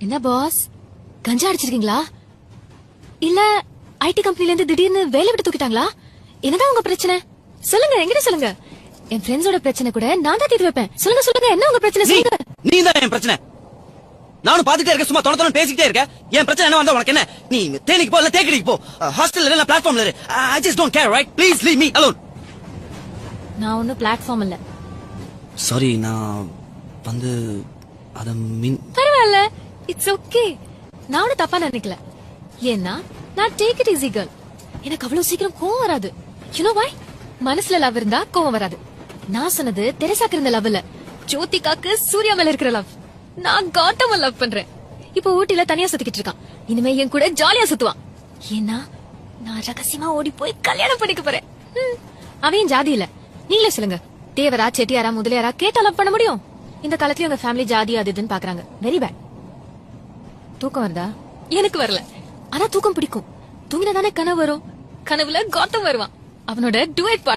என்ன பாஸ், கஞ்சா அடிச்சிருக்கீங்களா? இல்ல ஐடி கம்பெனில இருந்து திடீர்னு வேலை விட்டு தூக்கிட்டாங்களா? என்னதான் உங்க பிரச்சனை? சொல்லுங்க, என்கிட்ட சொல்லுங்க. என் ஃப்ரெண்ட்ஸோட பிரச்சனை கூட நான் தான் தீர்த்து வைப்பேன். சொல்லுங்க சொல்லுங்க, என்ன உங்க பிரச்சனை? சொல்லுங்க. நீ தான் என் பிரச்சனை. நானும் பாத்துட்டே இருக்க, சும்மா தொண பேசிக்கிட்டே இருக்க. என் பிரச்சனை என்ன வந்தா உனக்கு என்ன? நீ தேனிக்கு போ, இல்ல தேக்கடிக்கு போ, ஹாஸ்டல்ல இல்ல பிளாட்ஃபார்ம்ல இரு. I just don't care, right? Please leave me alone. நான் ஒன்னும் பிளாட்ஃபார்ம் இல்ல. சாரி, நான் வந்து அத மீன். பரவாயில்ல, இட்ஸ் ஓகே. நான் ஒன்னும் தப்பா நினைக்கல. ஏன்னா நான் டேக் இட் ஈஸி கேர்ள். எனக்கு அவ்வளவு சீக்கிரம் கோவம் வராது. You know why? மனசுல லவ் இருந்தா கோவம் வராது. நான் சொன்னது தெரசாக்கு இருந்த லவ் இல்ல, ஜோதிகாக்கு சூர்யா மேல இருக்கிற லவ். நான் காட்டம லவ் பண்றேன். இப்போ ஊட்டில தனியா சுத்திக்கிட்டு இருக்கான். இனிமே என் கூட ஜாலியா சுத்துவான். ஏன்னா நான் ரகசியமா ஓடி போய் கல்யாணம் பண்ணிக்க போறேன். அவன் ஜாதி இல்ல. நீங்களே சொல்லுங்க, தேவரா செட்டியாரா முதலியாரா கேட்டா லவ் பண்ண முடியும்? இந்த காலத்துல உங்க ஃபேமிலி ஜாதி அது இதுன்னு பாக்குறாங்க. Very bad. தூக்கம் வருதா? எனக்கு வரல. ஆனா தூக்கம் பிடிக்கும். தூங்கினதானே கனவு வரும். கனவுல காட்டம் வருவான். அவனோட டுயட்